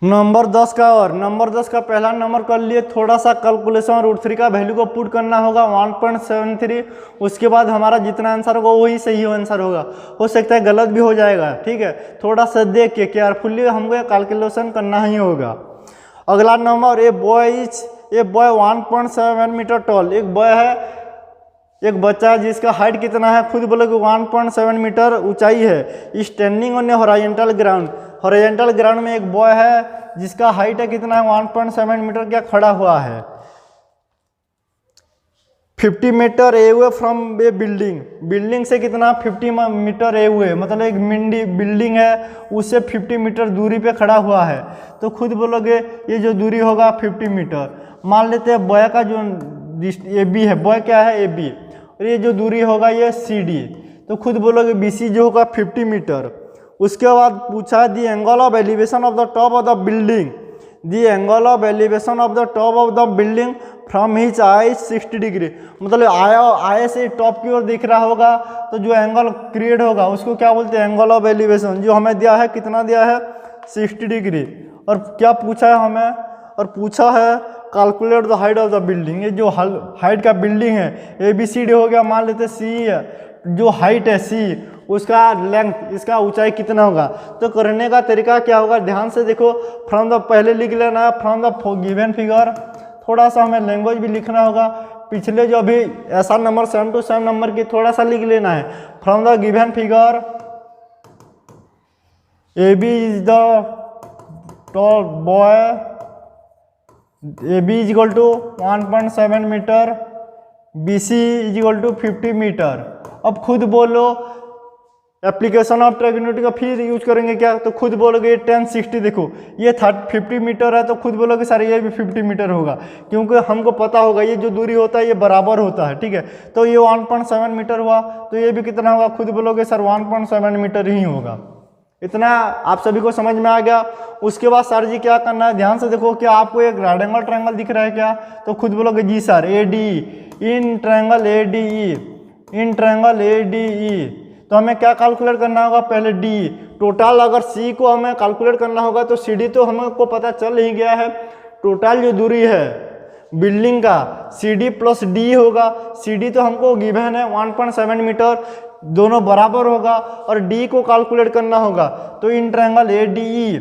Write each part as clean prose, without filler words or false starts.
Number 10 का, और number 10 का पहला नंबर कर लिए, थोड़ा सा कैलकुलेशन, √3 का वैल्यू को पुट करना होगा 1.73। उसके बाद हमारा जितना आंसर होगा वही सही आंसर होगा, हो सकता है गलत भी हो जाएगा, ठीक है। थोड़ा सा देख के केयरफुली हमको कैलकुलेशन करना ही होगा। अगला number, a boy 1.7 metre tall. एक बॉय है, एक बच्चा है जिसका हाइट कितना है, खुद बोलोगे 1.7 मीटर ऊंचाई है। Standing on A horizontal ground, horizontal ground में एक बॉय है जिसका हाइट है कितना है 1.7 मीटर, क्या खड़ा हुआ है 50 मीटर ए हुए फ्रॉम ए बिल्डिंग। बिल्डिंग से कितना 50 मीटर ए हुए, मतलब एक बिल्डिंग है उससे 50 मीटर दूरी पे खड़ा हुआ है। तो खुद बोलोगे ये जो दूरी होगा 50 मीटर। मान लेते हैं बॉय का जो ए बी है, बॉय क्या है ए बी, और ये जो दूरी होगा ये सी डी। तो खुद बोलोगे बी सी जो होगा 50 मीटर। उसके बाद पूछा दी angle of elevation of the top of the building, the angle of elevation of the top of the building from hitch I 60 degree. मतलब आय से टॉप की ओर दिख रहा होगा तो जो एंगल क्रिएट होगा उसको क्या बोलते हैं, एंगल ऑफ एलिवेशन। जो हमें दिया है कितना दिया है 60 डिग्री। और क्या पूछा है हमें, और पूछा है calculate the height of the building. ये जो हाइट का बिल्डिंग है ए बी सी डी हो गया, मान लेते सी है, जो हाइट है सी, उसका लेंथ, इसका ऊंचाई कितना होगा। तो करने का तरीका क्या होगा, ध्यान से देखो। फ्रॉम द पहले लिख लेना है फ्रॉम द गिवन फिगर। थोड़ा सा हमें लैंग्वेज भी लिखना होगा, पिछले जो अभी ऐसा number same to same number की थोड़ा सा लिख लेना है। From the given figure A B is the tall boy, A B is equal to 1.7 metre, B C is equal to 50 metre. अब खुद बोलो एप्लीकेशन ऑफ ट्राइगोनोमेट्री का फिर यूज करेंगे क्या, तो खुद बोलोगे 1060। देखो ये 50 मीटर है तो खुद बोलोगे सर ये भी 50 मीटर होगा, क्योंकि हमको पता होगा ये जो दूरी होता है ये बराबर होता है, ठीक है। तो ये 1.7 मीटर हुआ, तो ये भी कितना होगा, खुद बोलोगे सर 1.7 मीटर ही होगा। इतना आप सभी को समझ में आ गया। उसके बाद सर जी क्या करना है, ध्यान से देखो कि आपको एक राइट एंगल ट्रायंगल दिख रहा है क्या, तो खुद बोलोगे जी sir A D, in triangle A D E, in triangle A D E. तो हमें क्या कैलकुलेट करना होगा, पहले डी टोटल, अगर सी को हमें कैलकुलेट करना होगा तो सी डी तो हमको पता चल ही गया है। टोटल जो दूरी है बिल्डिंग का सी डी प्लस डी होगा। सी डी तो हमको गिवन है 1.7 मीटर, दोनों बराबर होगा, और डी को कैलकुलेट करना होगा। तो इन ट्रायंगल ए डी ई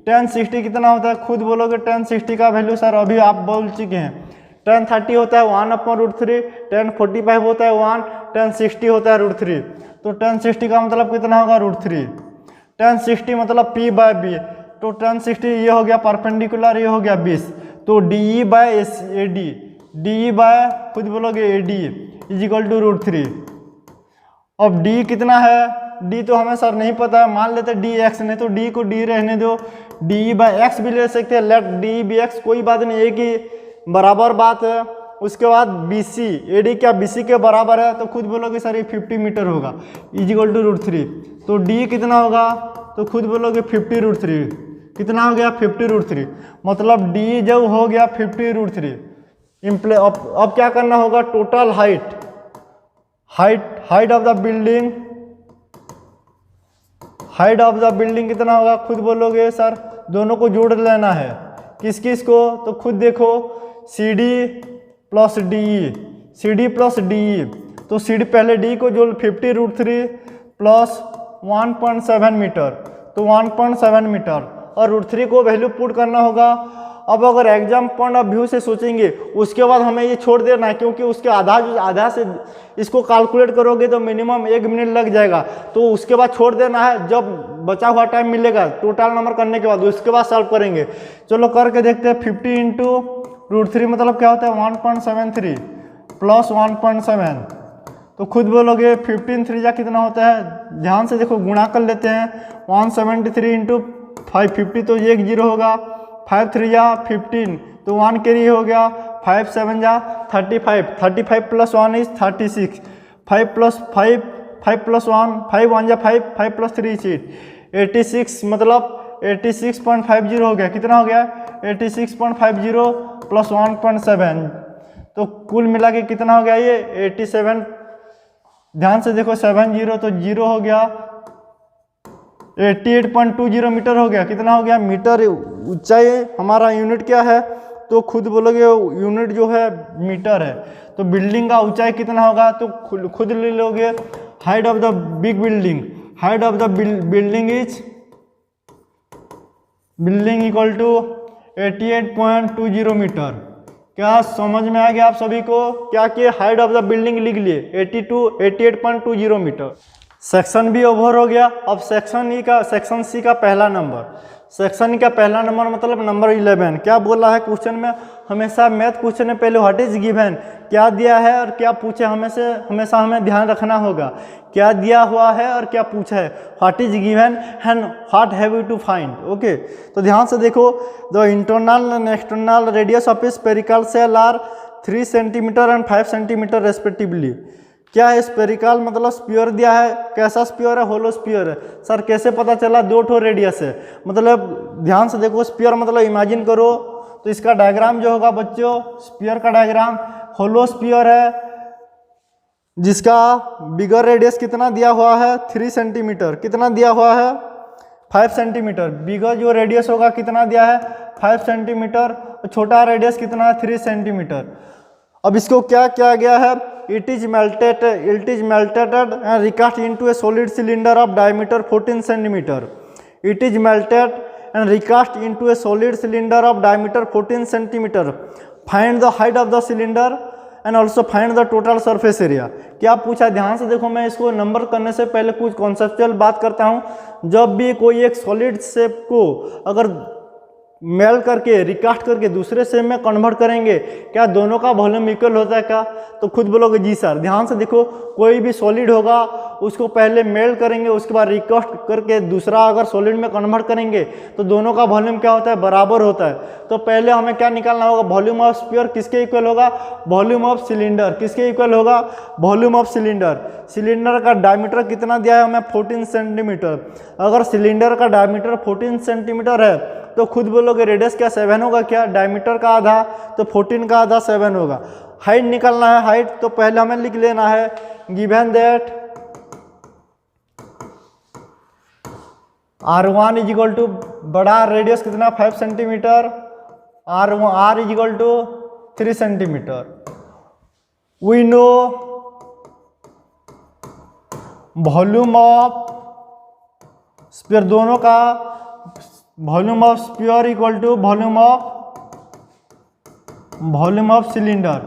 1060 कितना होता है, खुद बोलोगे 1060 का वैल्यू सर अभी आप बोल चुके हैं। 1030 होता है 1/√3, 1045 होता है 1, 1060 होता है √3। तो 1060 का मतलब कितना होगा √3। 1060 मतलब P बाय बी, तो 1060 ये हो गया परपेंडिकुलर, ये हो गया 20। तो DE by AD, DE by खुद बोलोगे AD इज इक्वल टू √3। अब D कितना है, D तो हमें सर नहीं पता है, मान लेते DX, नहीं तो D को D रहने दो, DE बाय X भी ले सकते हैं, लेट DE बी X, कोई बात नहीं, एक ही बराबर बात है। उसके बाद BC, AD क्या BC के बराबर है, तो खुद बोलोगे सर ये 50 मीटर होगा इज इक्वल टू √3। तो D कितना होगा, तो खुद बोलोगे 50√3। कितना हो गया 50√3, मतलब D जब हो गया 50√3। अब क्या करना होगा, total height of the building, height of the building कितना होगा, खुद बोलोगे सर दोनों को जोड़ लेना है। किस किस को, तो खुद देखो CD plus DE, CD plus DE। तो CD पहले D को जोड़ 50√3 प्लस 1.7 मीटर, तो 1.7 मीटर, और √3 को वैल्यू पुट करना होगा। अब अगर एग्जाम पॉइंट ऑफ व्यू से सोचेंगे उसके बाद हमें ये छोड़ देना है, क्योंकि उसके आधा से इसको कैलकुलेट करोगे तो मिनिमम 1 मिनट लग जाएगा, तो उसके बाद छोड़ देना है। जब बचा हुआ टाइम मिलेगा टोटल नंबर करने के बाद उसके बाद सॉल्व करेंगे। चलो करके देखते हैं। 50 इंटू √3 मतलब क्या होता है 1.73 प्लस 1.7, तो खुद बोलोगे 15 3 जा कितना होता है, ध्यान से देखो गुणा कर लेते हैं। 173 इंटू 550 तो ये एक 0 होगा, 5 3 जा 15 तो 1 कैरी हो गया, 5 7 जा 35, 35 प्लस 1 इज 36, 5 प्लस 5, 5 प्लस 1, 5 1 जा 5, 5 प्लस 3 इज 86, मतलब 86.50 हो गया। कितना हो गया 86.50 प्लस 1.7, तो कुल मिला के कितना हो गया ये 87। ध्यान से देखो 70 तो 0 हो गया, 88.20 मीटर हो गया। कितना हो गया मीटर ऊंचाई हमारा यूनिट क्या है, तो खुद बोलोगे यूनिट जो है मीटर है। तो बिल्डिंग का ऊंचाई कितना होगा, तो खुद ले लोगे height of the big building, height of the building equal to 88.20 metre. क्या समझ में आ गया आप सभी को? क्या किए, हाइट ऑफ द बिल्डिंग लिख लिए 88.20 मीटर। सेक्शन बी ओवर हो गया। अब सेक्शन सी का पहला नंबर, सेक्शन का पहला नंबर मतलब नंबर 11। क्या बोला है क्वेश्चन में, हमेशा मैथ क्वेश्चन में पहले व्हाट इज गिवन, क्या दिया है और क्या पूछे, हमेशा हमें ध्यान रखना होगा क्या दिया हुआ है और क्या पूछा है, what is given and what have you to find. Okay, तो ध्यान से देखो, the internal and external radius of a spherical shell are 3 centimetre and 5 centimetre respectively. क्या है स्पेरिकल मतलब स्पीयर दिया है, कैसा स्पीयर है, होलो स्पीयर है। सर कैसे पता चला, 2 ठो रेडियस है, मतलब ध्यान से देखो, स्पीयर मतलब इमेजिन करो, तो इसका डायग्राम जो होगा बच्चों, स्पीयर का डायग्राम होलो स्पीयर है जिसका बिगर रेडियस कितना दिया हुआ है 3 सेंटीमीटर, कितना दिया हुआ है 5 सेंटीमीटर। बिगर जो रेडियस होगा कितना दिया है 5 सेंटीमीटर, छोटा रेडियस कितना है 3 सेंटीमीटर। अब इसको क्या किया गया है, it is melted and recast into a solid cylinder of diameter 14 centimeter. It is melted and recast into a solid cylinder of diameter 14 centimeter. Find the height of the cylinder and also find the total surface area. क्या पूछा, ध्यान से देखो, मैं इसको number करने से पहले कुछ कॉन्सेप्चुअल बात करता हूँ। जब भी कोई एक सॉलिड शेप को अगर मेल करके रिकास्ट करके दूसरे शेप में कन्वर्ट करेंगे, क्या दोनों का वॉल्यूम इक्वल होता है क्या, तो खुद बोलोगे जी सर। ध्यान से देखो, कोई भी सॉलिड होगा उसको पहले मेल करेंगे, उसके बाद रिकास्ट करके दूसरा अगर सॉलिड में कन्वर्ट करेंगे तो दोनों का वॉल्यूम क्या होता है, बराबर होता है। तो पहले हमें क्या निकालना होगा, वॉल्यूम ऑफ स्फीयर किसके इक्वल होगा, वॉल्यूम ऑफ सिलेंडर किसके इक्वल होगा, वॉल्यूम ऑफ सिलेंडर। सिलेंडर का डायमीटर कितना दिया है हमें 14 सेंटीमीटर। अगर सिलेंडर का डायमीटर 14 सेंटीमीटर है तो खुद बोलोगे रेडियस क्या 7 होगा, क्या डायमीटर का आधा, तो 14 का आधा 7 होगा। हाइट निकालना है, हाइट तो पहले हमें लिख लेना है given that R1 is equal to बड़ा रेडियस कितना 5 centimetre, R is equal to 3 centimetre. We know volume of sphere, दोनों का volume of sphere equal to volume of cylinder.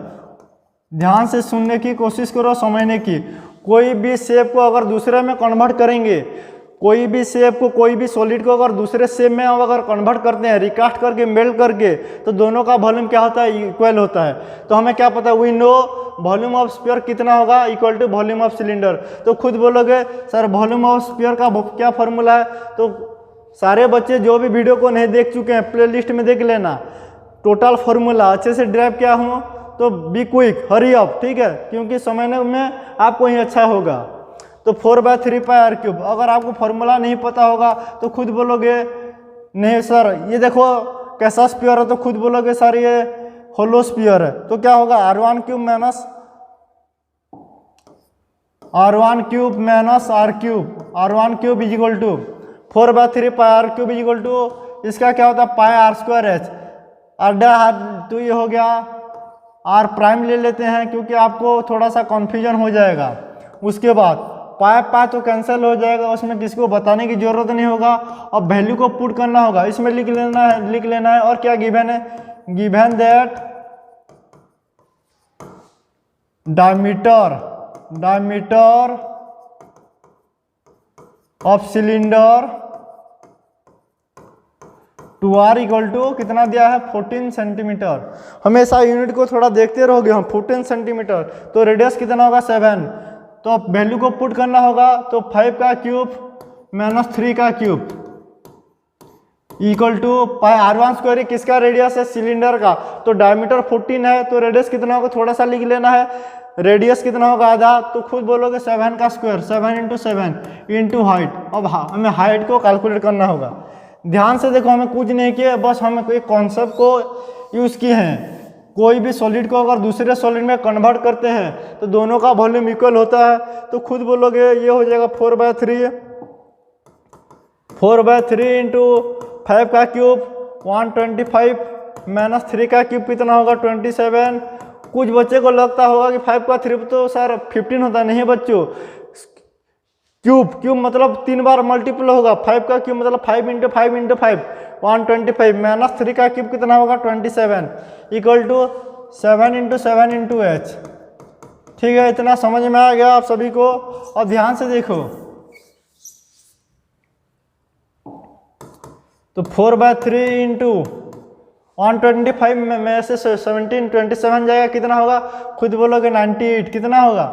ध्यान से सुनने की कोशिश करो, समझने की। कोई भी शेप को अगर दूसरे में कन्वर्ट करेंगे, कोई भी शेप को, कोई भी सॉलिड को अगर दूसरे शेप में अगर कन्वर्ट करते हैं, रिकास्ट करके मेल्ट करके, तो दोनों का वॉल्यूम क्या होता है, इक्वल होता है। तो हमें क्या पता, we know volume of sphere कितना होगा, equal to volume of cylinder. तो खुद बोलोगे सर वॉल्यूम ऑफ स्फीयर का क्या फॉर्मूला है, तो सारे बच्चे जो भी वीडियो को नहीं देख चुके हैं प्लेलिस्ट में देख लेना, टोटल फॉर्मूला अच्छे से ड्राइव किया हूँ। तो बी क्विक, हरी अप, ठीक है, क्योंकि समझने में आपको ही अच्छा होगा। तो 4/3πr³। अगर आपको फॉर्मूला नहीं पता होगा तो खुद बोलोगे नहीं सर ये देखो कैसा स्पीयर है, तो खुद बोलोगे सर ये होलो स्पीयर है। तो क्या होगा, R1³ minus R1³ is equal to 4/3πr³ is equal to, इसका क्या होता है πr²h। अड्डा हाथ तो ये हो गया, R प्राइम ले लेते हैं क्योंकि आपको थोड़ा सा कन्फ्यूजन हो जाएगा। उसके बाद पाई तो कैंसिल हो जाएगा, उसमें किसी को बताने की जरूरत नहीं होगा। अब वैल्यू को पुट करना होगा, इसमें लिख लेना है। और क्या गिवन है, given that diameter of cylinder 2r equal to कितना दिया है 14 सेंटीमीटर। हमेशा यूनिट को थोड़ा देखते रहोगे हम, 14 सेंटीमीटर, तो रेडियस कितना होगा 7। तो अब वैल्यू को पुट करना होगा, तो 5 का क्यूब माइनस 3 का क्यूब इक्वल टू πr1²। किसका रेडियस है, सिलेंडर का। तो डायमीटर 14 है, तो रेडियस कितना होगा थोड़ा सा लिख लेना है, रेडियस कितना होगा आधा। तो खुद बोलोगे 7 का स्क्वायर, 7 × 7 इंटू हाइट। अब हमें हाइट को कैलकुलेट करना होगा। ध्यान से देखो, हमें कुछ नहीं किया, बस हमें कोई कॉन्सेप्ट को यूज किए हैं। कोई भी सॉलिड को अगर दूसरे सॉलिड में कन्वर्ट करते हैं तो दोनों का वॉल्यूम इक्वल होता है। तो खुद बोलोगे ये हो जाएगा 4/3 इंटू 5 का क्यूब 125 माइनस 3 का क्यूब कितना होगा 27। कुछ बच्चे को लगता होगा कि 5 का 3 तो सर 15 होता नहीं बच्चों, क्यूब मतलब 3 बार मल्टीपल होगा। 5 का क्यूब मतलब 5 इंटू 5 इंटू 5 125 माइनस 3 का क्यूब कितना होगा 27 equal to 7 into 7 into H. ठीक है, इतना समझ में आ गया आप सभी को। अब ध्यान से देखो तो 4/3 इंटू 125 में से 27 जाएगा, कितना होगा खुद बोलोगे 98। कितना होगा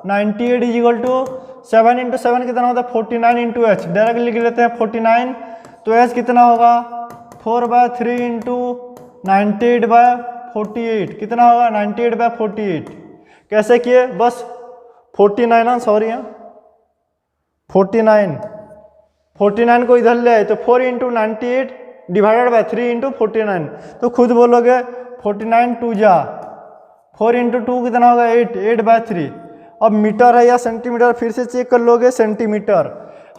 98 इज इक्वल टू 7 इंटू 7 कितना होता है 49 इंटू एच। डायरेक्ट लिख लेते हैं 49, तो एच कितना होगा 4/3 इंटू 98/48 कितना होगा 98/48। कैसे किए, बस 49 सॉरी 49 को इधर ले आए तो 4 इंटू 98 डिवाइडेड बाय 3 इंटू 49, तो खुद बोलोगे 49 2 जा 4 इंटू 2 कितना होगा 8/3। अब मीटर है या सेंटीमीटर फिर से चेक कर लोगे, सेंटीमीटर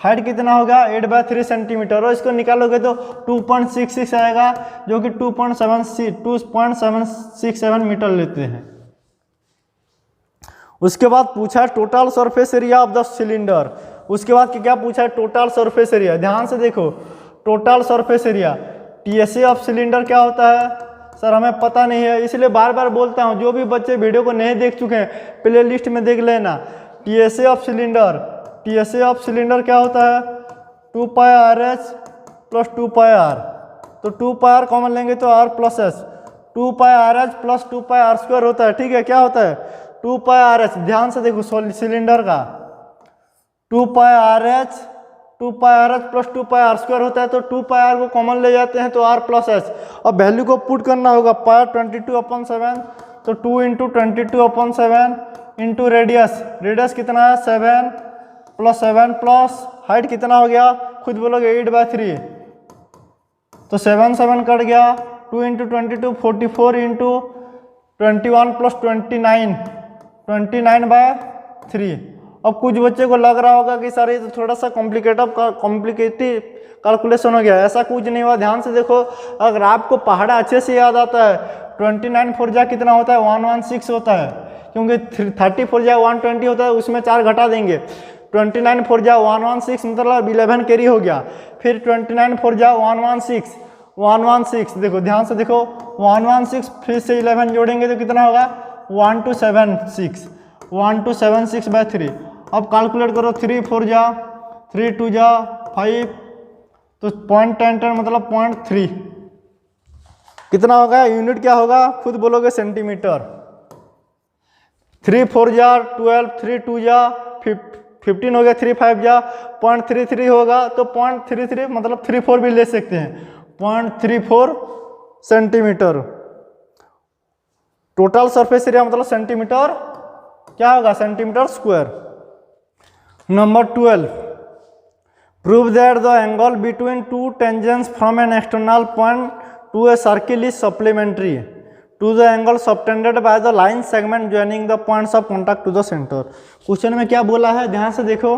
हाइट कितना होगा 8/3 सेंटीमीटर, और इसको निकालोगे तो 2.66 आएगा, जो कि 2.767 मीटर लेते हैं। उसके बाद पूछा है total surface area of the cylinder. उसके बाद क्या पूछा है टोटल सरफेस एरिया। ध्यान से देखो total surface area TSA of cylinder क्या होता है सर हमें पता नहीं है, इसलिए बार बार बोलता हूँ जो भी बच्चे वीडियो को नहीं देख चुके हैं प्ले लिस्ट में देख लेना। टीएसए ऑफ सिलेंडर क्या होता है 2πRH प्लस 2πR, तो 2πR कॉमन लेंगे तो R plus S 2πRH plus 2πR² होता है। ठीक है, क्या होता है 2πRH। ध्यान से देखो सिलेंडर का 2πRH प्लस 2πR² होता है, तो 2πR को कॉमन ले जाते हैं तो R प्लस एच। अब वैल्यू को पुट करना होगा पायर 22/7, तो 2 इंटू 22/7 इंटू रेडियस कितना है 7 प्लस हाइट कितना हो गया खुद बोलोगे 8/3, तो 7 कट गया 2 इंटू 22 44 इंटू 21 प्लस 29/3। अब कुछ बच्चे को लग रहा होगा कि सर ये तो थोड़ा सा कॉम्प्लिकेटिव कैलकुलेशन हो गया, ऐसा कुछ नहीं हुआ। ध्यान से देखो, अगर आपको पहाड़ा अच्छे से याद आता है 29 4 जा कितना होता है 116 होता है, क्योंकि 30 4 जा 120 होता है, उसमें 4 घटा देंगे। 29 4 जा 116 मतलब 11 कैरी हो गया, फिर 29 4 जा 116 देखो ध्यान से देखो 116 फिर से 11 जोड़ेंगे तो कितना होगा 1276/3। अब कैलकुलेट करो 3 4 जा 3 2 जा 5, तो 0.10 मतलब 0.3 कितना होगा यूनिट क्या होगा खुद बोलोगे सेंटीमीटर। 3 4 जा 12 3 2 जा 15 हो गया 3 5 जा 0.33 होगा, तो 0.33 मतलब 34 भी ले सकते हैं 0.34 सेंटीमीटर। टोटल सरफेस एरिया मतलब सेंटीमीटर क्या होगा centimetre square. Number 12 prove that the angle between two tangents from an external point to a circle is supplementary to the angle subtended by the line segment joining the points of contact to the centre. Question में क्या बोला है ध्यान से देखो,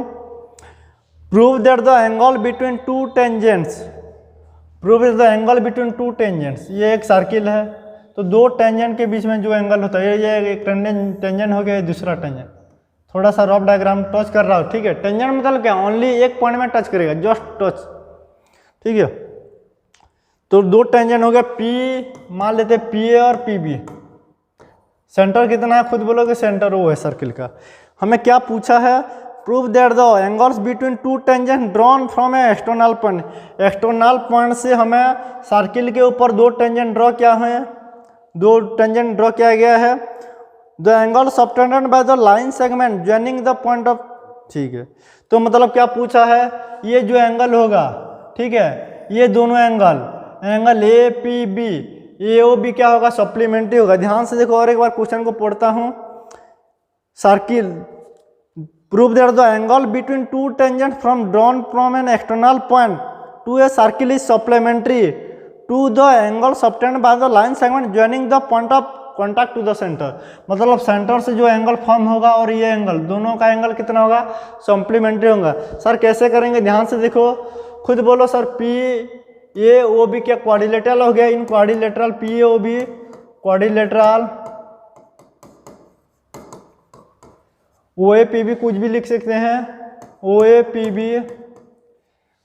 prove that the angle between two tangents, ये एक circle है तो दो टेंजेंट के बीच में जो एंगल होता है ये एक टेंजेंट हो गया दूसरा टेंजेंट। थोड़ा सा रफ डायग्राम टच कर रहा हो, ठीक है। टेंजेंट मतलब क्या ओनली एक पॉइंट में टच करेगा, जस्ट टच, ठीक है। तो दो टेंजेंट हो गया पी, मान लेते पी ए और पी बी। सेंटर कितना है खुद बोलोगे सेंटर वो है सर्किल का। हमें क्या पूछा है prove that the angles between two tangent drawn from A external point. External point से हमें सर्किल के ऊपर दो टेंजेंट ड्रॉ किया गया है। The angle subtended by the line segment joining the point of, ठीक है। तो मतलब क्या पूछा है ये जो एंगल होगा, ठीक है, ये दोनों angle A P B A O B क्या होगा सप्लीमेंट्री होगा। ध्यान से देखो और एक बार क्वेश्चन को पढ़ता हूँ। Circle prove that the angle between two tangent drawn from an external point to a circle is supplementary to the angle subtended by the line segment joining the point of contact to the centre. मतलब centre से जो angle form होगा और ये angle दोनों का angle कितना होगा सप्लीमेंट्री होगा। सर कैसे करेंगे ध्यान से देखो, खुद बोलो sir P A O B क्या क्वाड्रिलेटरल हो गया, in quadrilateral P A O B quadrilateral, O A P B कुछ भी लिख सकते हैं, O A P B.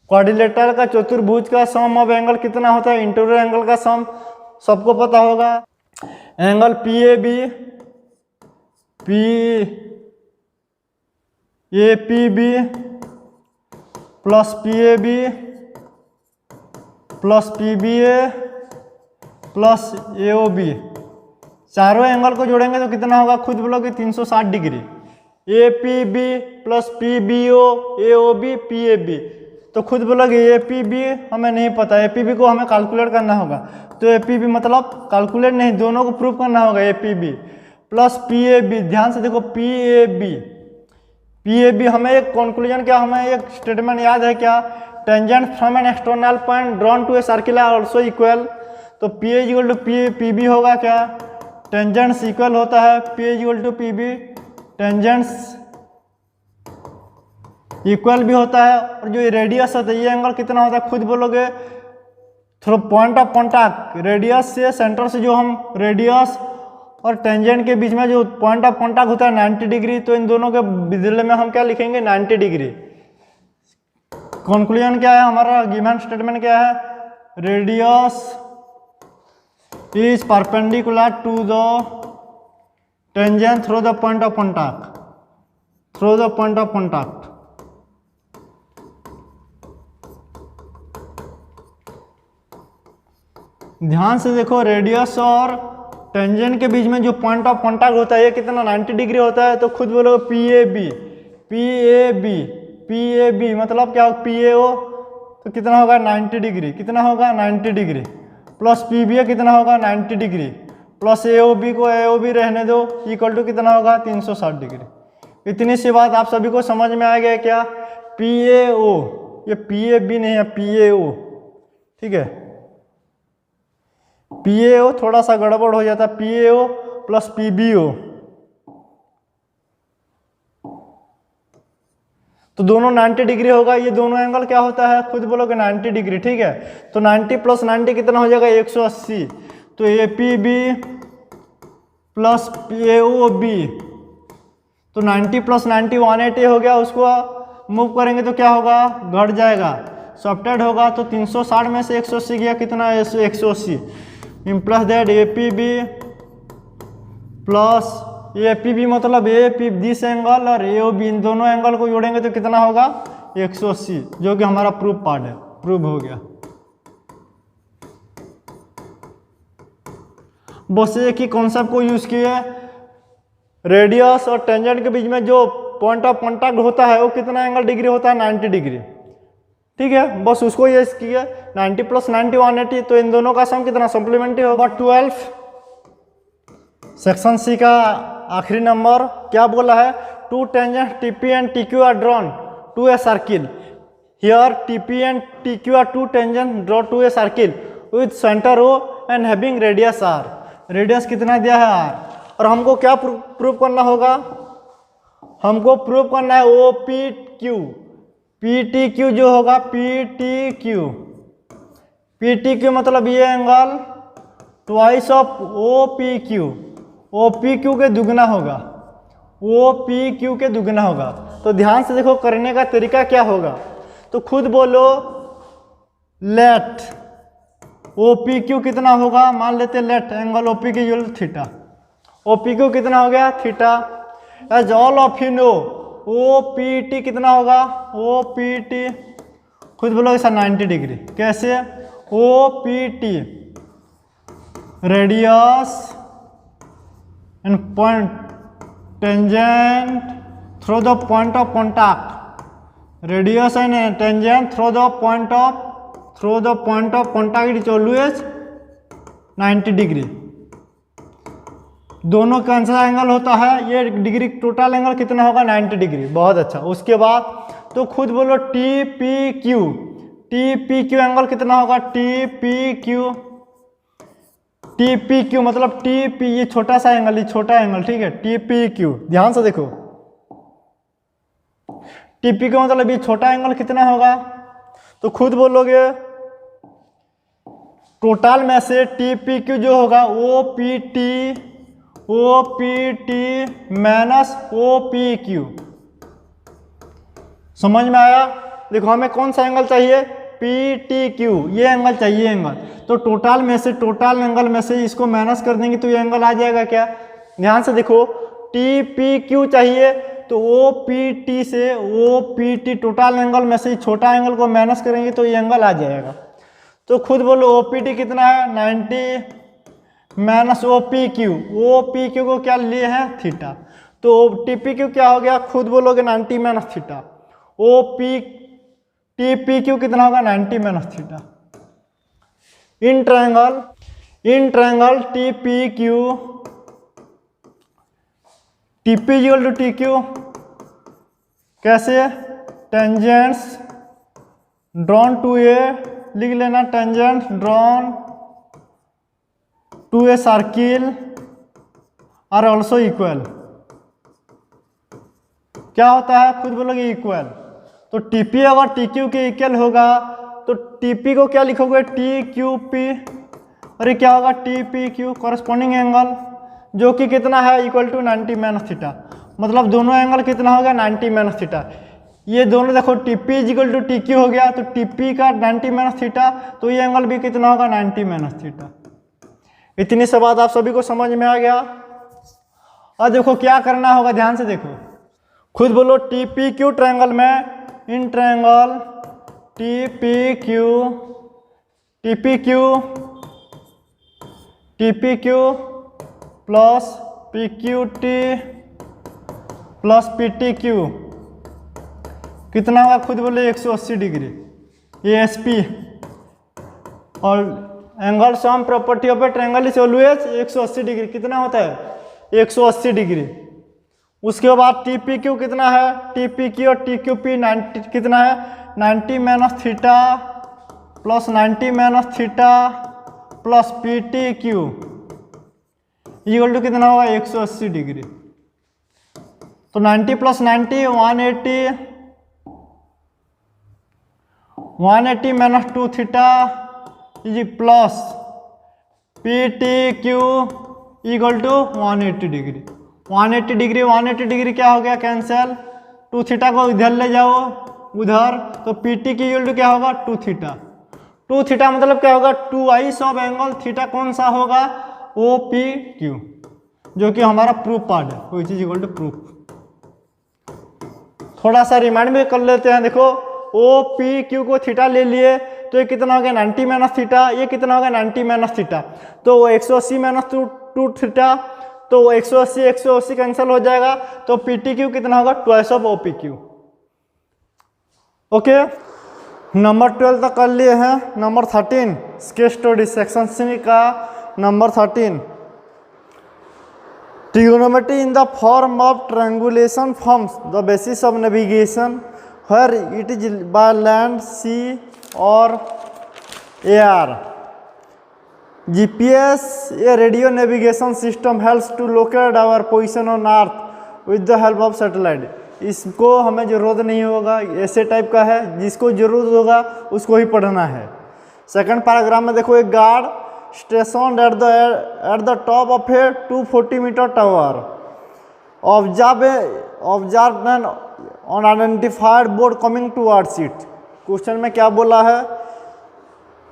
Quadrilateral का चतुर्भुज का सम ऑफ एंगल कितना होता है, इंटीरियर एंगल का सम सबको पता होगा। Angle P A B, P A P B plus P A B plus P B A plus A O B, चारों एंगल को जोड़ेंगे तो कितना होगा, खुद बोलोगे 360 degree. A P B plus P B O, A O B, P A B, तो खुद बोलोगे ए पी बी हमें नहीं पता, ए पी बी को हमें कैलकुलेट करना होगा, तो ए पी बी मतलब कैलकुलेट नहीं, दोनों को प्रूव करना होगा। A P B plus P A B, ध्यान से देखो P A B, P A B हमें एक कंक्लूजन क्या, हमें एक स्टेटमेंट याद है क्या, tangent from an external point drawn to a circle are also equal, तो P A equal to P B होगा क्या, टेंजेंट्स इक्वल होता है, P A equal to P B, tangents equal भी होता है, और जो रेडियस होता है ये एंगल कितना होता है, खुद बोलोगे through point of contact, radius से सेंटर से जो हम रेडियस और टेंजेंट के बीच में जो पॉइंट ऑफ कॉन्टैक्ट होता है 90 डिग्री, तो इन दोनों के बदले में हम क्या लिखेंगे 90 डिग्री। कंक्लूजन क्या है हमारा, गिवन स्टेटमेंट क्या है, radius is perpendicular to the tangent through the point of contact, through the point of contact. ध्यान से देखो, रेडियस और टेंजेंट के बीच में जो पॉइंट ऑफ कॉन्टैक्ट होता है ये कितना 90 डिग्री होता है, तो खुद बोलो P A B, P A B, P A B मतलब क्या होगा, पी ए ओ तो कितना होगा 90 डिग्री, कितना होगा 90 डिग्री, प्लस पी बी ए कितना होगा 90 degree, plus A O B को ए ओ बी रहने दो, इक्वल टू कितना होगा 360 डिग्री। इतनी सी बात आप सभी को समझ में आ गया क्या, पी ए ओ, ये पी ए बी नहीं है, पी ए ओ, ठीक है, पी ए ओ थोड़ा सा गड़बड़ हो जाता है, P A O plus P B O, तो दोनों 90 डिग्री होगा, ये दोनों एंगल क्या होता है, खुद बोलोगे 90 डिग्री, ठीक है, तो 90 प्लस 90 कितना हो जाएगा 180, तो A P B plus A O B, तो 90 प्लस 90 180 हो गया, उसको मूव करेंगे तो क्या होगा, घट जाएगा, सब्ट्रैक्ट होगा, तो 360 में से 180 गया, कितना 180, plus that A P B plus A P B मतलब ए पी दिस एंगल और ए ओ बी, इन दोनों एंगल को जोड़ेंगे तो कितना होगा 180, जो कि हमारा प्रूफ पार्ट है, प्रूव हो गया। बस एक ही कॉन्सेप्ट को यूज किए, रेडियस और टेंजेंट के बीच में जो पॉइंट ऑफ कॉन्टैक्ट होता है वो कितना एंगल डिग्री होता है 90 डिग्री, ठीक है, बस उसको ये किया 90 प्लस 90 180, तो इन दोनों का सम कितना सप्लीमेंट्री होगा 12। सेक्शन सी का आखिरी नंबर क्या बोला है, two tangent T P and T Q are drawn to a circle, here T P and T Q are two tangent draw to a circle with centre O and having radius R, radius कितना दिया है are, और हमको क्या prove करना होगा, हमको prove करना है O P Q, P T Q जो होगा P T Q, P T Q मतलब ये angle twice of O P Q, O P Q के दुगना होगा, ओ पी क्यू के दुगना होगा। तो ध्यान से देखो करने का तरीका क्या होगा, तो खुद बोलो लेट ओ पी क्यू कितना होगा, मान लेते let angle O P Q equal theta, O P Q कितना हो गया theta, as all of you know O P T कितना होगा, ओ पी टी खुद बोलोगे सर 90 डिग्री, कैसे, O P T radius and point tangent through the point of contact, radius and tangent through the point of contact is always 90 degree. दोनों का answer angle होता है ये डिग्री, टोटल एंगल कितना होगा 90 डिग्री, बहुत अच्छा। उसके बाद तो खुद बोलो T P Q, T P Q angle कितना होगा, T P Q, T P Q मतलब टी पी, ये छोटा सा एंगल, ये छोटा एंगल, ठीक है, टी पी क्यू, ध्यान से देखो टी पी क्यू मतलब ये छोटा एंगल कितना होगा, तो खुद बोलोगे टोटल में से टी पी क्यू जो होगा O P T minus O P Q. समझ में आया? देखो हमें कौन सा एंगल चाहिए, पी टी क्यू, ये एंगल चाहिए एंगल। तो टोटल एंगल में से इसको माइनस कर देंगे तो ये एंगल आ जाएगा क्या? ध्यान से देखो, टी पी क्यू चाहिए तो ओ पी टी से O P T total angle में से छोटा एंगल को माइनस करेंगे तो ये एंगल आ जाएगा। तो खुद बोलो ओ पी टी कितना है 90 माइनस ओ पी क्यू को क्या लिए हैं थीटा। तो टी पी क्यू क्या हो गया, खुद बोलोगे 90 minus theta. O P T P Q कितना होगा 90 minus theta. In triangle T P Q T P equal to T Q कैसे, टेंजेंट्स ड्रॉन टू ए, लिख लेना tangent drawn to a circle are also equal. क्या होता है, खुद बोलोगे इक्वल। तो टीपी अगर टी क्यू के इक्वल होगा तो टीपी को क्या लिखोगे, टी क्यू पी, और ये क्या होगा T P Q, corresponding angle जो कि कितना है इक्वल टू 90 माइनस थीटा। मतलब दोनों एंगल कितना हो गया 90 माइनस थीटा। ये दोनों देखो TP equal to T Q हो गया तो टीपी का 90 माइनस थीटा, तो ये एंगल भी कितना होगा 90 माइनस थीटा। इतनी सा बात आप सभी को समझ में आ गया। और देखो क्या करना होगा, ध्यान से देखो, खुद बोलो टी पी क्यू ट्रायंगल में, इन triangle T P Q plus P Q T plus P T Q कितना होगा, खुद बोले 180 डिग्री। ये एस पी और angle sum property of A triangle is always 180 degree. कितना होता है 180 डिग्री। उसके बाद टी पी क्यू कितना है, टी पी क्यू और टी क्यू पी 90 कितना है 90 minus theta plus 90 minus theta plus P T Q equal to कितना होगा 180 डिग्री। तो 90 plus 90 180 minus 2 theta is plus P T Q equal to 180 degree. 180 degree क्या हो गया कैंसिल, 2 थीटा को इधर ले जाओ उधर, तो पी टी की इक्वल टू क्या होगा 2 थीटा। 2 थीटा मतलब क्या होगा 2i ऑफ एंगल थीटा कौन सा होगा ओ पी क्यू, जो कि हमारा प्रूफ पार्ट है, कोई चीज इक्वल टू प्रूफ। थोड़ा सा रिमाइंड भी कर लेते हैं। देखो ओ पी क्यू को थीटा ले लिए तो ये कितना हो गया 90 माइनस थीटा, ये कितना होगा 90 माइनस थीटा, तो 180 माइनस 2 थीटा, तो 180 कैंसिल हो जाएगा, तो पी टी क्यू कितना होगा twice of O P Q. Okay, number 12 तक कर लिए हैं। Number 13 case study section C का number 13, trigonometry in the form of triangulation forms the basis of navigation where it is by land, sea or air. GPS, a radio navigation system, helps to locate our position on earth with the help of satellite. इसको हमें ज़रूरत नहीं होगा, ऐसे type का है, जिसको ज़रूरत होगा उसको ही पढ़ना है। सेकंड पैराग्राफ में देखो, एक guard station at the top of a 240 metre tower observe an unidentified board coming towards it. Question में क्या बोला है,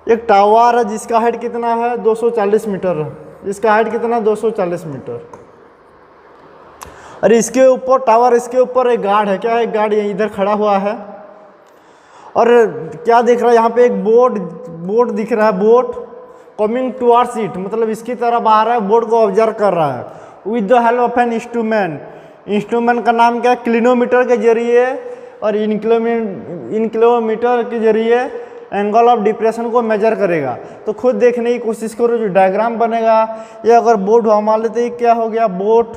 एक टावर है जिसका हाइट कितना है 240 मीटर है, इसका हाइट कितना 240 मीटर, और इसके ऊपर टावर, इसके ऊपर एक गार्ड है, क्या है एक गार्ड इधर खड़ा हुआ है, और क्या दिख रहा है यहाँ पे एक बोट दिख रहा है, बोट कमिंग टुवर्ड्स इट मतलब इसकी तरफ आ रहा है, बोर्ड को ऑब्जर्व कर रहा है with the help of an instrument. Instrument का नाम क्या है, क्लिनोमीटर के जरिए, और इन किलोमीटर के जरिए एंगल ऑफ डिप्रेशन को मेजर करेगा। तो खुद देखने की कोशिश करो, जो डायग्राम बनेगा, ये अगर बोट हुआ, मान लेते हैं क्या हो गया बोट,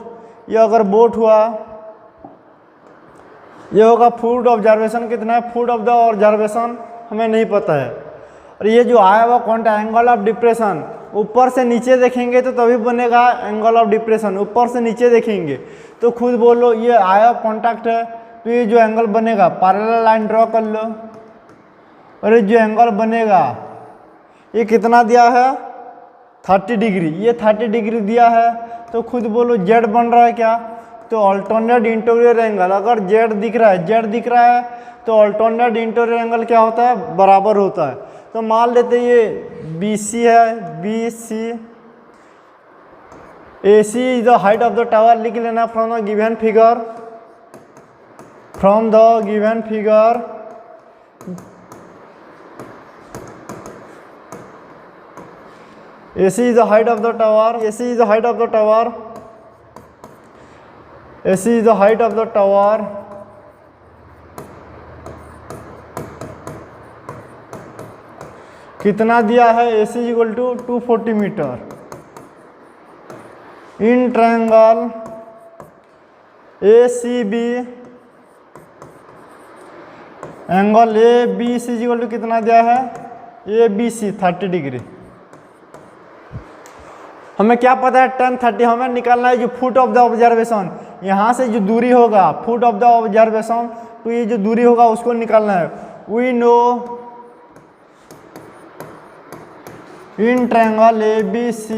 ये अगर बोट हुआ, ये होगा फूड ऑब्जर्वेशन कितना है, फूड ऑफ द ऑब्जर्वेशन हमें नहीं पता है, और ये जो आया हुआ कौन सा एंगल ऑफ डिप्रेशन, ऊपर से नीचे देखेंगे तो तभी बनेगा एंगल ऑफ डिप्रेशन, ऊपर से नीचे देखेंगे तो खुद बोलो ये आया कॉन्टैक्ट है, तो ये जो एंगल बनेगा पैरेलल लाइन ड्रॉ कर लो, और ये जो एंगल बनेगा ये कितना दिया है 30 डिग्री, ये 30 डिग्री दिया है। तो खुद बोलो जेड बन रहा है क्या, तो अल्टरनेट इंटीरियर एंगल, अगर जेड दिख रहा है, जेड दिख रहा है तो अल्टरनेट इंटीरियर एंगल क्या होता है, बराबर होता है। तो मान लेते ये बी सी है, B C, A C is the height of the tower, लिख लेना from the given figure, from the given figure AC is the height of the tower, AC is the height of the tower, AC is the height of the tower, कितना दिया है, AC is equal to 240 metre. In triangle ACB angle ABC is equal to कितना दिया है, ABC 30 degree. हमें क्या पता है, 10 30, हमें निकालना है जो फुट ऑफ द ऑब्जर्वेशन, यहाँ से जो दूरी होगा फुट ऑफ द ऑब्जर्वेशन, तो ये जो दूरी होगा उसको निकालना है। We know in triangle ABC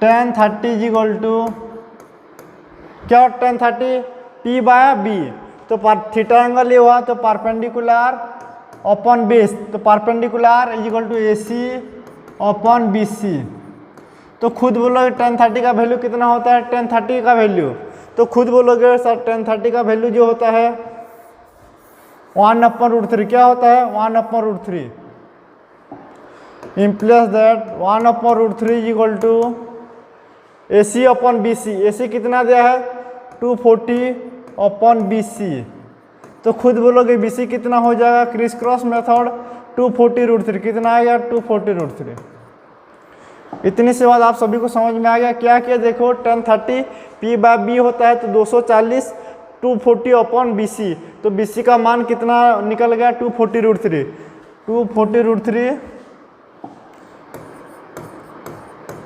tan 30 is equal to क्या, tan 30 P बाय B, तो थीटा एंगल ये हुआ तो परपेंडिकुलर अपॉन बेस, तो perpendicular is equal to AC upon BC। तो खुद बोलोगे tan 30 का वैल्यू कितना होता है, tan 30 का वैल्यू, तो खुद बोलोगे सर tan 30 का वैल्यू जो होता है 1/√3, क्या होता है 1/√3, implies that 1/√3 is equal to AC upon BC। AC कितना दिया है 240 अपॉन BC, तो खुद बोलोगे BC कितना हो जाएगा, क्रिस क्रॉस मेथड 240√3, कितना आ गया 240√3। इतनी सी बात आप सभी को समझ में आ गया। क्या किया देखो, tan 30 P बाय B होता है तो 240 240 अपॉन BC, तो BC का मान कितना निकल गया 240√3, 240√3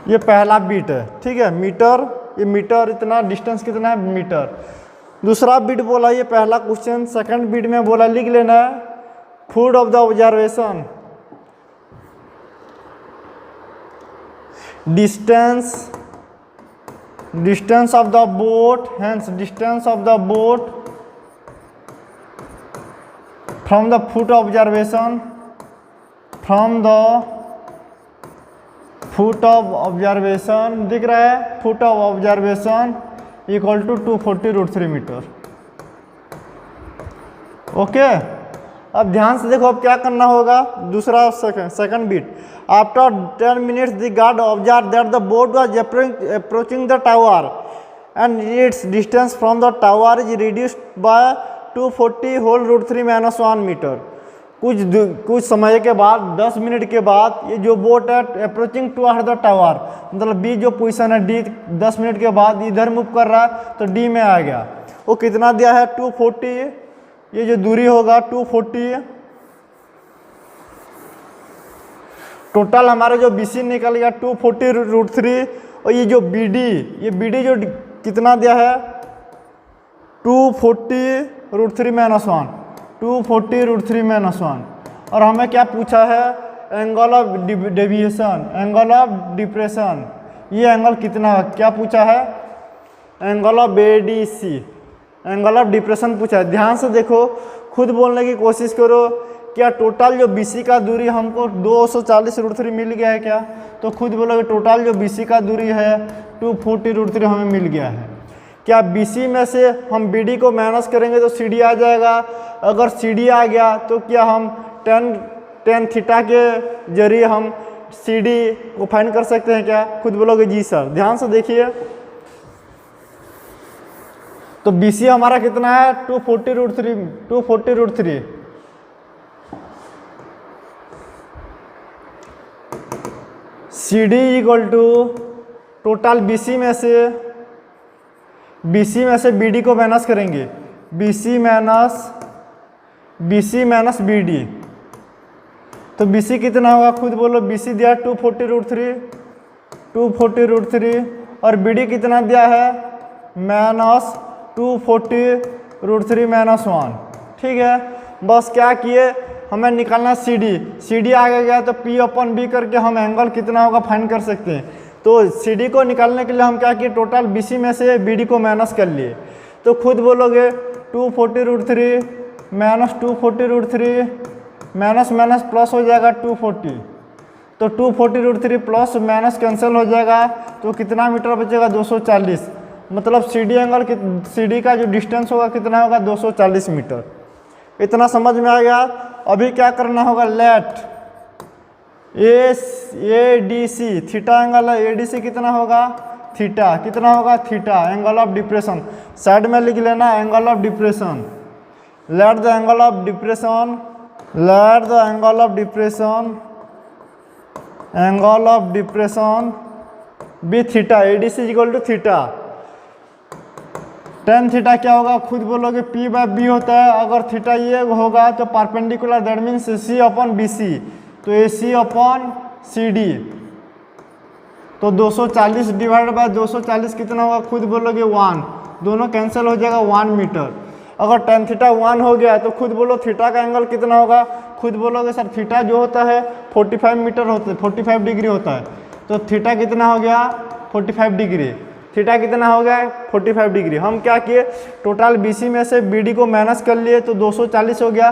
ये पहला बीट है, ठीक है, मीटर, ये मीटर, इतना डिस्टेंस कितना है मीटर। दूसरा बीट बोला ये पहला क्वेश्चन, सेकंड बीट में बोला लिख लेना है foot of the observation, distance of the boat, hence distance of the boat from the foot observation, from the foot of observation, दिख रहा है foot of observation equal to 240√3 metre. Okay, अब ध्यान से देखो अब क्या करना होगा, दूसरा second beat. After 10 minutes the guard observe that the boat was approaching the tower and its distance from the tower is reduced bye 240√3 - 1 metre. कुछ समय के बाद 10 मिनट के बाद ये जो बोट है अप्रोचिंग टुवर्ड द टावर, मतलब बी जो पोजीशन है डी, 10 मिनट के बाद इधर मूव कर रहा है तो डी में आ गया। वो कितना दिया है 240, ये जो दूरी होगा 240, टोटल हमारा जो BC निकल गया 240√3, और ये जो BD जो कितना दिया है 240√3 - 1, 240√3 - 1। और हमें क्या पूछा है, angle of deviation, angle of depression, ये एंगल कितना है, क्या पूछा है angle of ADC, angle of depression पूछा है। ध्यान से देखो, खुद बोलने की कोशिश करो, क्या टोटल जो BC का दूरी हमको 240√3 मिल गया है क्या, तो खुद बोलोगे टोटल जो BC का दूरी है 240√3 हमें मिल गया है। क्या BC में से हम BD को माइनस करेंगे तो CD आ जाएगा, अगर CD आ गया तो क्या हम tan थीटा के जरिए हम CD को फाइंड कर सकते हैं क्या, खुद बोलोगे जी सर। ध्यान से देखिए, तो BC हमारा कितना है 240√3, CD equal to total BC में से BD को माइनस करेंगे, BC माइनस BD, तो BC कितना होगा खुद बोलो, BC दिया 240√3 और BD कितना दिया है -240√3 - 1, ठीक है। बस क्या किए हमें निकालना सी डी आगे गया तो पी अपन बी करके हम एंगल कितना होगा फाइंड कर सकते हैं। तो सी डी को निकालने के लिए हम क्या किए, टोटल बी सी में से बी डी को माइनस कर लिए। तो खुद बोलोगे 240√3 माइनस 240√3 माइनस माइनस प्लस हो जाएगा 240। तो 240√3 प्लस माइनस कैंसिल हो जाएगा तो कितना मीटर बचेगा 240। मतलब C D angle C D का जो डिस्टेंस होगा कितना होगा 240 मीटर। इतना समझ में आ गया। अभी क्या करना होगा, let A D C theta angle है, ए डी सी कितना होगा थीटा, कितना होगा theta angle of depression. Side में लिख लेना angle of depression. Let the angle of depression, let the angle of depression, angle of depression be theta, A D C equal to theta. Tan theta क्या होगा, खुद बोलोगे P bye B होता है। अगर थीटा ये होगा तो perpendicular, that means C upon B C, तो A C upon C D. तो 240 डिवाइड बाय 240 कितना होगा, खुद बोलोगे 1, दोनों कैंसिल हो जाएगा 1 मीटर। अगर टेन थीटा 1 हो गया तो खुद बोलो थीटा का एंगल कितना होगा, खुद बोलोगे सर थीटा जो होता है 45 मीटर होता है, 45 डिग्री होता है। तो थीटा कितना हो गया 45 डिग्री, थीटा कितना हो गया 45 डिग्री। हम क्या किए, टोटल BC में से BD को माइनस कर लिए तो 240 हो गया।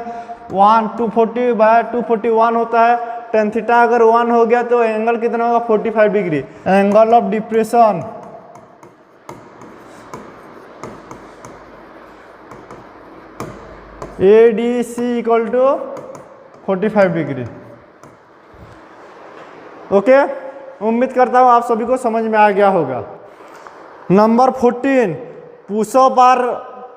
240 बाय 241 होता है। टेन थीटा अगर 1 हो गया तो एंगल कितना होगा 45 degree. Angle of depression ADC equal to 45 degree. Okay, उम्मीद करता हूँ आप सभी को समझ में आ गया होगा। Number 14, pushup are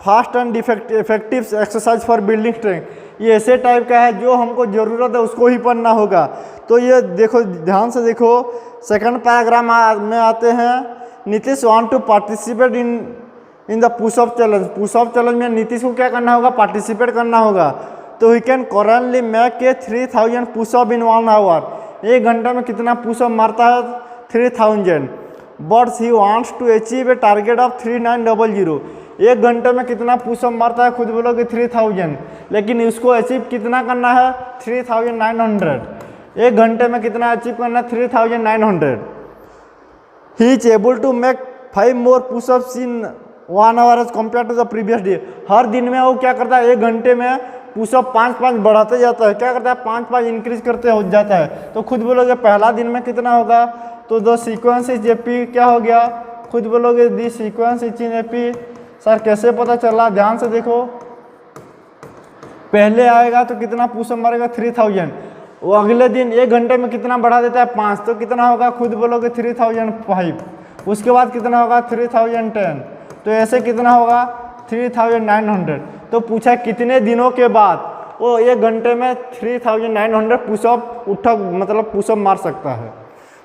fast and effective exercise for building strength. ये ऐसे टाइप का है जो हमको ज़रूरत है उसको ही पढ़ना होगा। तो ये देखो ध्यान से देखो, सेकंड पैराग्राफ में आते हैं, Nitish want to participate in the pushup challenge. Pushup challenge में नीतीश को क्या करना होगा, पार्टिसिपेट करना होगा। तो ही कैन करंटली मेक के 3000 पुशअप इन 1 आवर। 1 घंटा में कितना पुशअप मारता है 3000। But he wants to achieve a target of 3900। 1 घंटे में कितना पुशअप मारता है, खुद बोलोगे 3000, लेकिन इसको अचीव कितना करना है 3900। 1 घंटे में कितना अचीव करना है 3900। He is able to make 5 more pushups in 1 hour as compare to the previous day. हर दिन में वो क्या करता है, 1 घंटे में पुशअप 5-5 बढ़ाते जाता है। क्या करता है, 5-5 इंक्रीज करते हो जाता है। तो खुद बोलोगे पहला दिन में कितना होगा, तो द सीक्वेंस इज एपी क्या हो गया, खुद बोलोगे the sequence is in AP. Sir कैसे पता चला, ध्यान से देखो, पहले आएगा तो कितना पुशअप मारेगा 3000, वो अगले दिन 1 घंटे में कितना बढ़ा देता है 5, तो कितना होगा, खुद बोलोगे 3005। उसके बाद कितना होगा 3010, तो ऐसे कितना होगा 3900। तो पूछा कितने दिनों के बाद वो 1 घंटे में 3900 पुशअप मतलब पुशअप मार सकता है।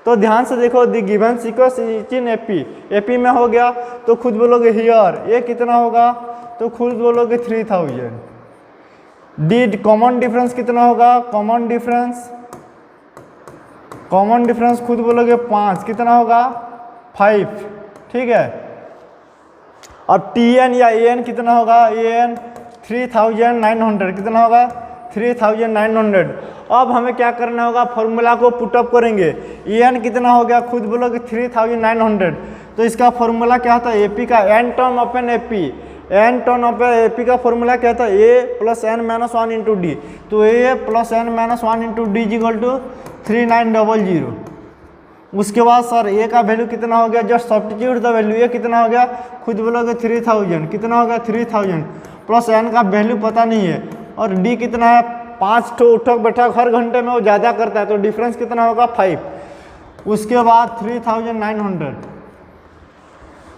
तो ध्यान से देखो, the given sequence is in AP, AP में हो गया तो खुद बोलोगे हियर ये कितना होगा, तो खुद बोलोगे 3000। डी कॉमन डिफरेंस कितना होगा, कॉमन डिफरेंस खुद बोलोगे 5, कितना होगा 5, ठीक है। अब TN या AN कितना होगा, AN 3900, कितना होगा 3900। अब हमें क्या करना होगा, फॉर्मूला को पुटअप करेंगे। AN कितना हो गया, खुद बोलोगे 3900। तो इसका फॉर्मूला क्या होता है, AP का n term upon AP, n term upon AP का फॉर्मूला क्या था, A + n-1 इंटू डी। तो A + n-1 into D equal to 3900। उसके बाद सर A का वैल्यू कितना हो गया, जस्ट सब्स्टिट्यूट द वैल्यू, ये कितना हो गया, खुद बोलोगे 3000, कितना हो गया 3000 प्लस n का वैल्यू पता नहीं है, और D कितना है 5 उठक बैठक हर घंटे में वो ज़्यादा करता है, तो डिफरेंस कितना होगा 5। उसके बाद 3900,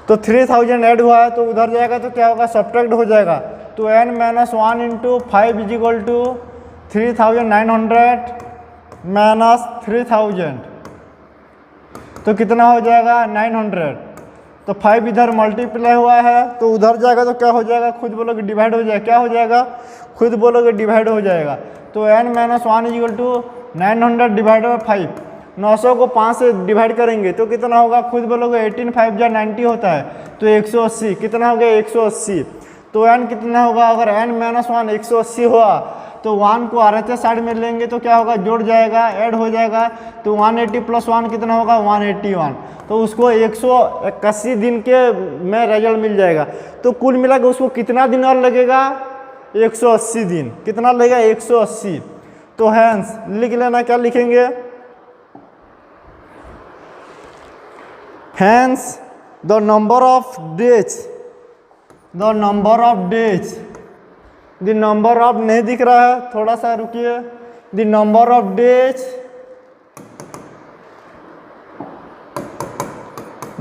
तो 3000 ऐड हुआ है तो उधर जाएगा तो क्या होगा, सब्ट्रैक्ट हो जाएगा। तो n-1 into 5 is equal to 3900 minus 3000, तो कितना हो जाएगा 900। तो 5 इधर मल्टीप्लाई हुआ है तो उधर जाएगा तो क्या हो जाएगा, खुद बोलोगे डिवाइड हो जाएगा, क्या हो जाएगा, खुद बोलोगे डिवाइड हो जाएगा। तो n-1 is equal to 900 divide by 5। 900 को 5 से डिवाइड करेंगे तो कितना होगा, खुद बोलोगे 18 5 जा 90 होता है, तो 180, कितना हो गया 180। तो n कितना होगा, अगर n माइनस 1 180 हुआ तो 1 को RHS साइड में लेंगे तो क्या होगा, जुड़ जाएगा, ऐड हो जाएगा, तो 180 प्लस 1 कितना होगा 181, तो उसको 181 दिन के में रिजल्ट मिल जाएगा। तो कुल मिला के उसको कितना दिन और लगेगा, 180 दिन, कितना लगेगा 180। तो हैंस लिख लेना, क्या लिखेंगे, hence the number of days, the number of days, the number of नहीं दिख रहा है, थोड़ा सा रुकिए, the number of days,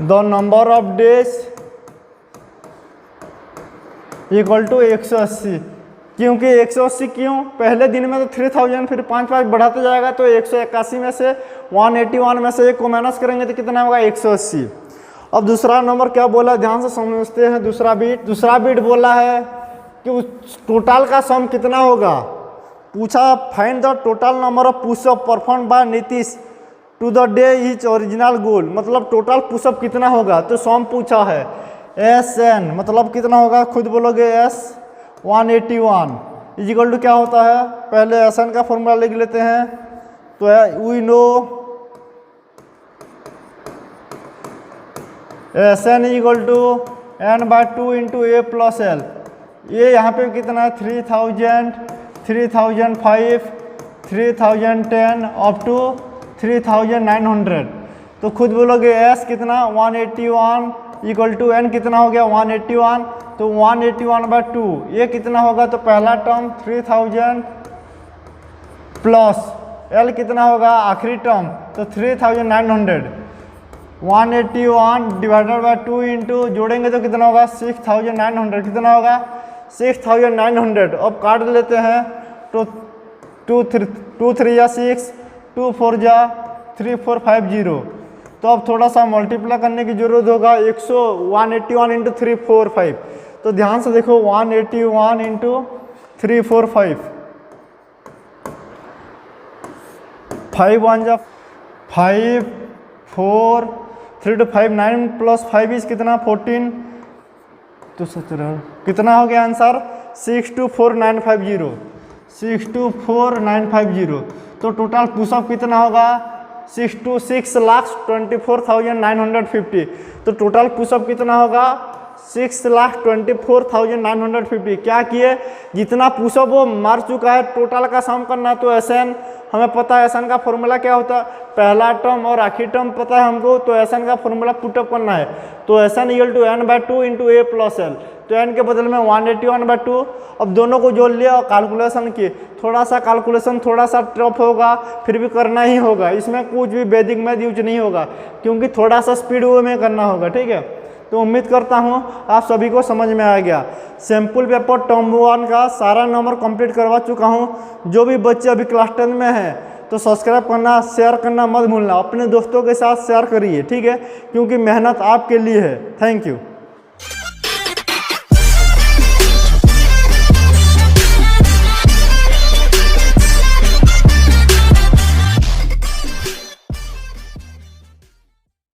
the number of days equal to 180। क्योंकि 180 क्यों, पहले दिन में तो 3000 फिर 5 बढ़ाते जाएगा, तो 181 में से 181 में से एक को माइनस करेंगे तो कितना होगा 180। अब दूसरा नंबर क्या बोला, ध्यान से समझते हैं। दूसरा बीट बोला है कि उस टोटल का सम कितना होगा, पूछा find the total number of pushup perform by Nitish to the day is original goal, मतलब टोटल पुशअप कितना होगा, तो सम पूछा है। SN मतलब कितना होगा, खुद बोलोगे, S 181 इजिकल टू क्या होता है, पहले SN का फॉर्मूला लिख लेते हैं, तो we know SN equal to n/2 into A plus L। ये यहाँ पे कितना है 3000, 3005, 3010 अप टू 3900, तो खुद बोलोगे S कितना 181 इक्वल टू n कितना हो गया 181, तो 181/2 ये कितना होगा, तो पहला टर्म 3000 प्लस L कितना होगा आखिरी टर्म, तो 3900, 181 डिवाइडेड बाय 2 इंटू जोड़ेंगे तो कितना होगा 6900, कितना होगा 6900। अब काट लेते हैं, तो 2 3 या 6, 2 4 जा 3450, तो अब थोड़ा सा मल्टीप्लाई करने की जरूरत होगा, 181 इंटू 345, तो ध्यान से देखो 181 इंटू 345, 5 1 जा 5 4 3 to 5 9 प्लस 5 इज कितना 14, तो 17 कितना हो गया आंसर 624950, 624950। तो टोटल पुशअप कितना होगा 6,24,950। तो टोटल पुशअप कितना होगा 6,24,950। क्या किए, जितना पुशअप वो मार चुका है टोटल का सम करना। तो SN हमें पता है, SN का फॉर्मूला क्या होता है, पहला टर्म और आखिरी टर्म पता है हमको, तो SN का फॉर्मूला पुटअप करना है। तो SN equal to n/2 into A plus L, तो n के बदले में 181/2। अब दोनों को जोड़ लिया और कैलकुलेशन किए, थोड़ा सा कैलकुलेशन थोड़ा सा टफ होगा, फिर भी करना ही होगा, इसमें कुछ भी वैदिक मैथ यूज नहीं होगा, क्योंकि थोड़ा सा स्पीड वे में करना होगा, ठीक है। तो उम्मीद करता हूँ आप सभी को समझ में आ गया। सैम्पल पेपर टर्म 1 का सारा नंबर कंप्लीट करवा चुका हूँ। जो भी बच्चे अभी क्लास 10 में हैं तो सब्सक्राइब करना, शेयर करना मत भूलना, अपने दोस्तों के साथ शेयर करिए, ठीक है, क्योंकि मेहनत आपके लिए है। Thank you.